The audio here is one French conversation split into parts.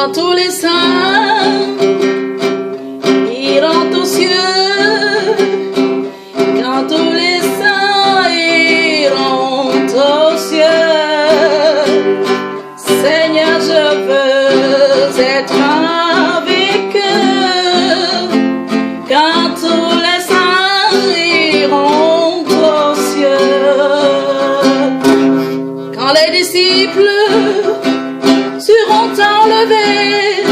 quand tous les saints iront aux cieux, quand tous les saints iront aux cieux, Seigneur, je veux être avec eux, quand tous les saints iront aux cieux, quand les disciples seront enlevés,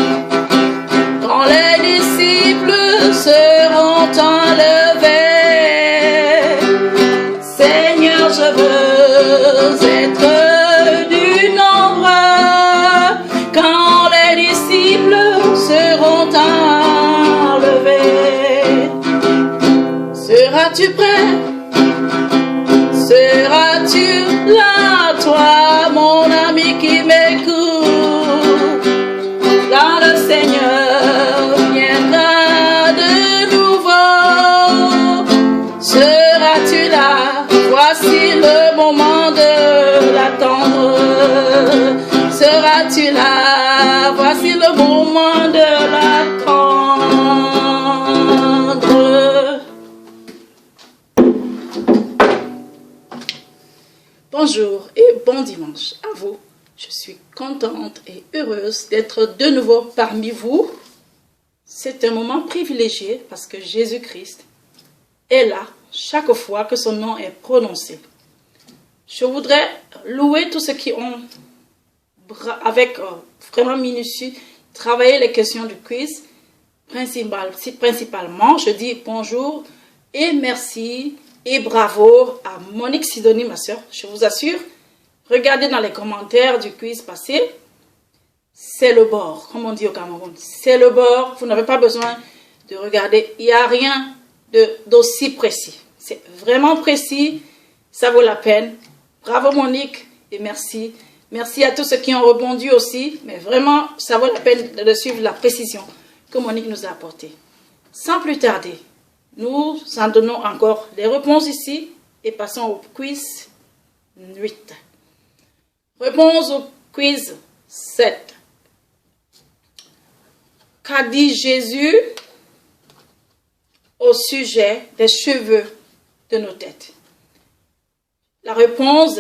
quand les disciples seront enlevés, Seigneur, je veux être du nombre, quand les disciples seront enlevés. Seras-tu prêt? Seras-tu là, toi, mon ami qui m'écoute? Quand le Seigneur viendra de nouveau, seras-tu là? Voici le moment de l'attendre. Seras-tu là? Voici le moment de l'attendre. Bonjour et bon dimanche à vous. Je suis contente et heureuse d'être de nouveau parmi vous. C'est un moment privilégié parce que Jésus-Christ est là chaque fois que son nom est prononcé. Je voudrais louer tous ceux qui ont, avec vraiment minutieux, travaillé les questions du quiz. Principalement, je dis bonjour et merci et bravo à Monique Sidonie, ma soeur. Je vous assure, regardez dans les commentaires du quiz passé, c'est le bord, comme on dit au Cameroun. C'est le bord, vous n'avez pas besoin de regarder. Il n'y a rien d'aussi précis. C'est vraiment précis, ça vaut la peine. Bravo Monique et merci. Merci à tous ceux qui ont répondu aussi, mais vraiment, ça vaut la peine de suivre la précision que Monique nous a apportée. Sans plus tarder, nous en donnons encore les réponses ici et passons au quiz 8. Réponse au quiz 7. Qu'a dit Jésus au sujet des cheveux de nos têtes? La réponse,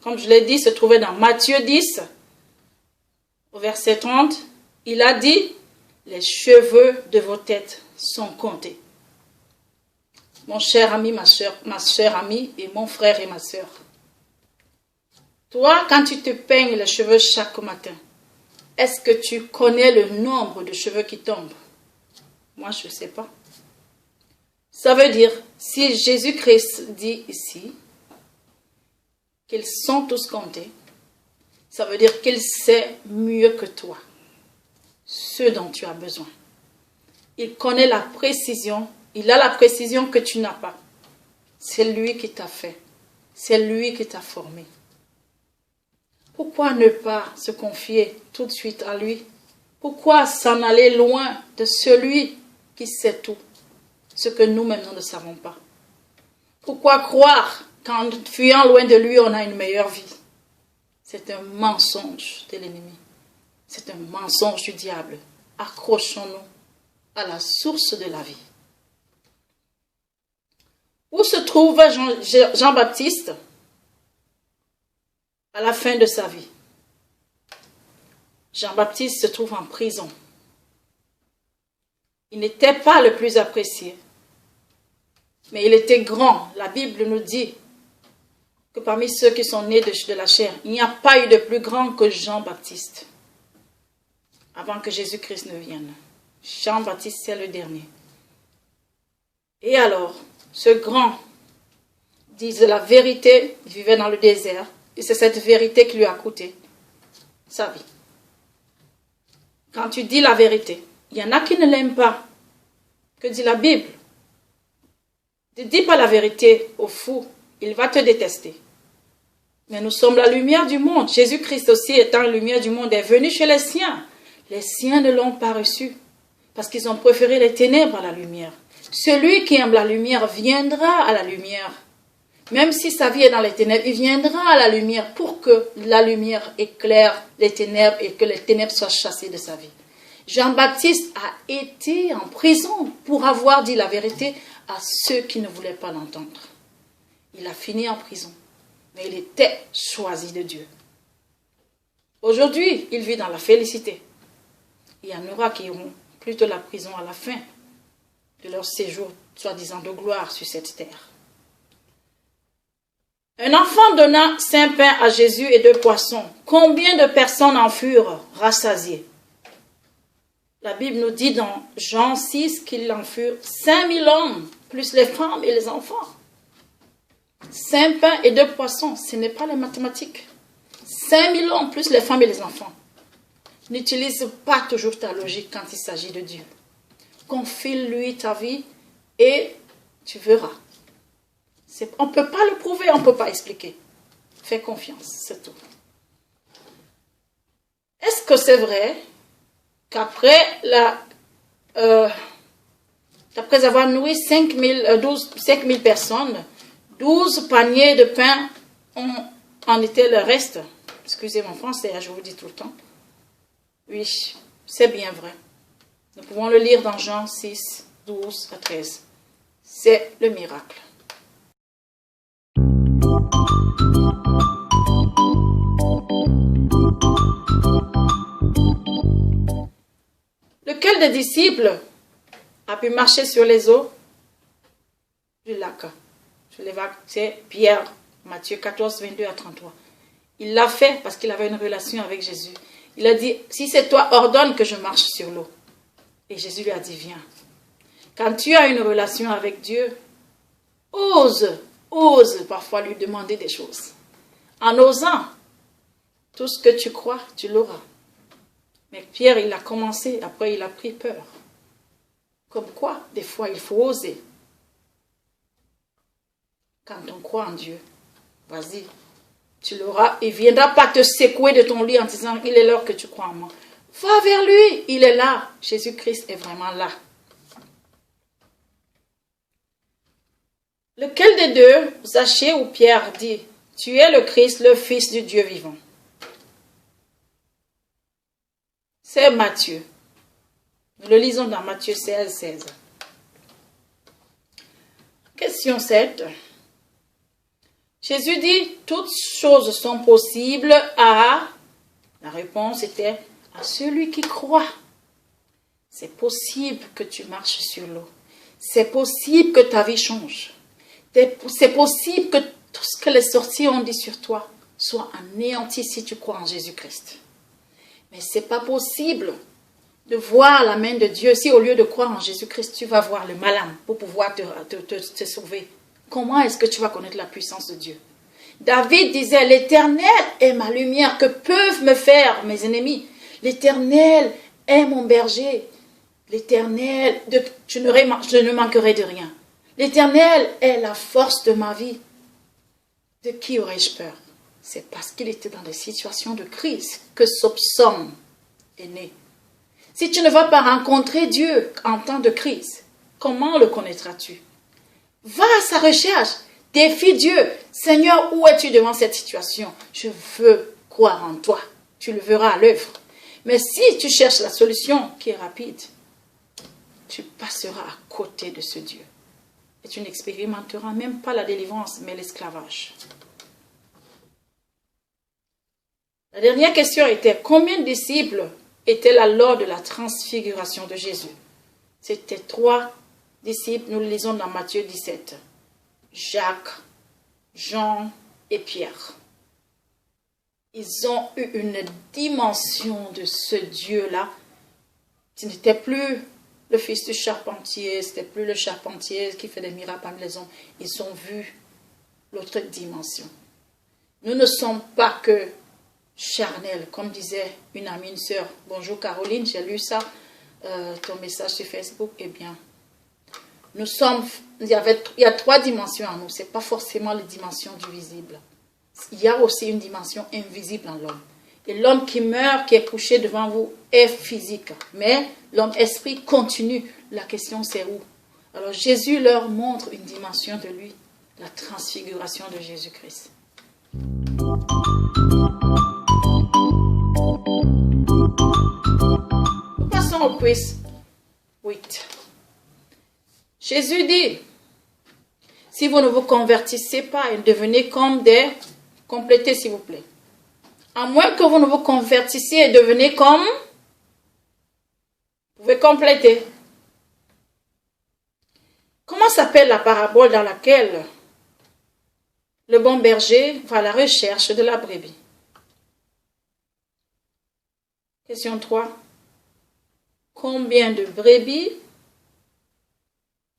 comme je l'ai dit, se trouvait dans Matthieu 10, au verset 30. Il a dit, les cheveux de vos têtes sont comptés. Mon cher ami, ma chère amie et mon frère et ma soeur. Toi, quand tu te peignes les cheveux chaque matin, est-ce que tu connais le nombre de cheveux qui tombent? Moi, je ne sais pas. Ça veut dire, si Jésus-Christ dit ici qu'ils sont tous comptés, ça veut dire qu'il sait mieux que toi ce dont tu as besoin. Il connaît la précision, il a la précision que tu n'as pas. C'est lui qui t'a fait, c'est lui qui t'a formé. Pourquoi ne pas se confier tout de suite à lui? Pourquoi s'en aller loin de celui qui sait tout, ce que nous-mêmes nous ne savons pas? Pourquoi croire qu'en fuyant loin de lui, on a une meilleure vie? C'est un mensonge de l'ennemi. C'est un mensonge du diable. Accrochons-nous à la source de la vie. Où se trouve Jean-Baptiste à la fin de sa vie? Jean-Baptiste se trouve en prison. Il n'était pas le plus apprécié, mais il était grand. La Bible nous dit que parmi ceux qui sont nés de la chair, il n'y a pas eu de plus grand que Jean-Baptiste avant que Jésus-Christ ne vienne. Jean-Baptiste, c'est le dernier. Et alors, ce grand disait la vérité, il vivait dans le désert, et c'est cette vérité qui lui a coûté sa vie. Quand tu dis la vérité, il y en a qui ne l'aiment pas. Que dit la Bible? Ne dis pas la vérité au fou, il va te détester. Mais nous sommes la lumière du monde. Jésus-Christ aussi, étant la lumière du monde, est venu chez les siens. Les siens ne l'ont pas reçu, parce qu'ils ont préféré les ténèbres à la lumière. Celui qui aime la lumière viendra à la lumière, Même si sa vie est dans les ténèbres, il viendra à la lumière pour que la lumière éclaire les ténèbres et que les ténèbres soient chassées de sa vie. Jean-Baptiste a été en prison pour avoir dit la vérité à ceux qui ne voulaient pas l'entendre. Il a fini en prison, mais il était choisi de Dieu. Aujourd'hui, il vit dans la félicité. Il y en aura qui iront plus de la prison à la fin de leur séjour, soi-disant de gloire sur cette terre. Un enfant donna 5 pains à Jésus et 2 poissons. Combien de personnes en furent rassasiées? La Bible nous dit dans Jean 6 qu'il en furent 5000 hommes, plus les femmes et les enfants. 5 pains et 2 poissons, ce n'est pas les mathématiques. 5000 hommes, plus les femmes et les enfants. N'utilise pas toujours ta logique quand il s'agit de Dieu. Confie-lui ta vie et tu verras. On ne peut pas le prouver, on ne peut pas expliquer. Fais confiance, c'est tout. Est-ce que c'est vrai qu'après avoir nourri 5000 personnes, 12 paniers de pain en étaient le reste? Excusez mon français, je vous dis tout le temps. Oui, c'est bien vrai. Nous pouvons le lire dans Jean 6, 12 à 13. C'est le miracle. Lequel des disciples a pu marcher sur les eaux du lac? Sur les vagues, c'est Pierre, Matthieu 14, 22 à 33. Il l'a fait parce qu'il avait une relation avec Jésus. Il a dit, si c'est toi, ordonne que je marche sur l'eau. Et Jésus lui a dit, viens. Quand tu as une relation avec Dieu, ose parfois lui demander des choses. En osant, tout ce que tu crois, tu l'auras. Mais Pierre, il a commencé, après il a pris peur. Comme quoi, des fois, il faut oser. Quand on croit en Dieu, vas-y, tu l'auras. Il ne viendra pas te secouer de ton lit en disant, il est l'heure que tu crois en moi. Va vers lui, il est là. Jésus-Christ est vraiment là. Lequel des deux, Zachée ou Pierre, dit, tu es le Christ, le Fils du Dieu vivant? C'est Matthieu. Nous le lisons dans Matthieu 16, 16. Question 7. Jésus dit, toutes choses sont possibles à... La réponse était, à celui qui croit. C'est possible que tu marches sur l'eau. C'est possible que ta vie change. C'est possible que tout ce que les sorciers ont dit sur toi soit anéanti si tu crois en Jésus-Christ. Mais ce n'est pas possible de voir la main de Dieu si au lieu de croire en Jésus-Christ, tu vas voir le malin pour pouvoir te sauver. Comment est-ce que tu vas connaître la puissance de Dieu? David disait, l'Éternel est ma lumière, que peuvent me faire mes ennemis? L'Éternel est mon berger. L'Éternel, je ne manquerai de rien. L'Éternel est la force de ma vie. De qui aurais-je peur? C'est parce qu'il était dans des situations de crise que ce psaume est né. Si tu ne vas pas rencontrer Dieu en temps de crise, comment le connaîtras-tu? Va à sa recherche, défie Dieu. Seigneur, où es-tu devant cette situation? Je veux croire en toi. Tu le verras à l'œuvre. Mais si tu cherches la solution qui est rapide, tu passeras à côté de ce Dieu. Et tu n'expérimenteras même pas la délivrance, mais l'esclavage. La dernière question était, combien de disciples étaient là lors de la transfiguration de Jésus? C'était 3 disciples, nous le lisons dans Matthieu 17. Jacques, Jean et Pierre. Ils ont eu une dimension de ce Dieu-là. Ce n'était plus le fils du charpentier, ce n'était plus le charpentier qui fait des miracles parmi les hommes. Ils ont vu l'autre dimension. Nous ne sommes pas que charnels, comme disait une amie, une sœur. Bonjour Caroline, j'ai lu ça, ton message sur Facebook. Eh bien, nous sommes, il y a 3 dimensions en nous. Ce n'est pas forcément les dimensions du visible. Il y a aussi une dimension invisible en l'homme. Et l'homme qui meurt, qui est couché devant vous, est physique. Mais l'homme esprit continue. La question c'est où? Alors Jésus leur montre une dimension de lui. la transfiguration de Jésus-Christ. Nous passons au quiz 8. Jésus dit, si vous ne vous convertissez pas et devenez comme des... Complétez s'il vous plaît. À moins que vous ne vous convertissiez et devenez comme... Vous pouvez compléter. Comment s'appelle la parabole dans laquelle le bon berger va à la recherche de la brebis? Question 3. Combien de brebis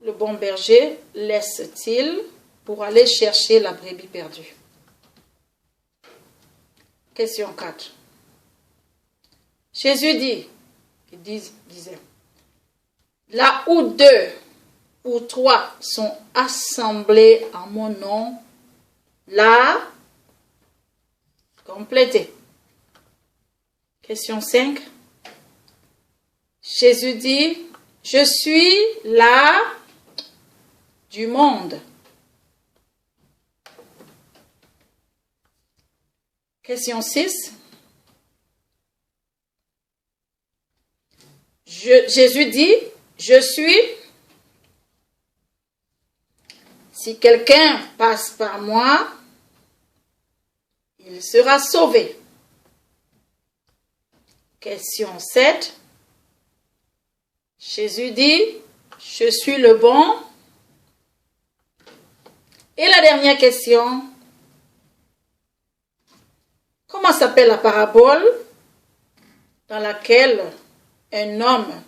le bon berger laisse-t-il pour aller chercher la brebis perdue? Question 4. Jésus disait, là où 2 ou 3 sont assemblés en mon nom, là, complétez. Question 5. Jésus dit, je suis là du monde. Question 6. Jésus dit, je suis. Si quelqu'un passe par moi, il sera sauvé. Question 7. Jésus dit, je suis le bon. Et la dernière question. Comment s'appelle la parabole dans laquelle un homme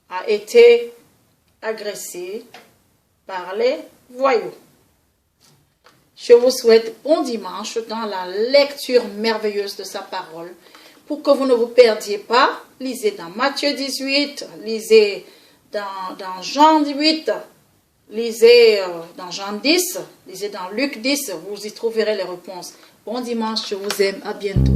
a été agressé par les voyous? Je vous souhaite bon dimanche dans la lecture merveilleuse de sa parole. Pour que vous ne vous perdiez pas, lisez dans Matthieu 18, lisez dans Jean 8, lisez dans Jean 10, lisez dans Luc 10, vous y trouverez les réponses. Bon dimanche, je vous aime, à bientôt.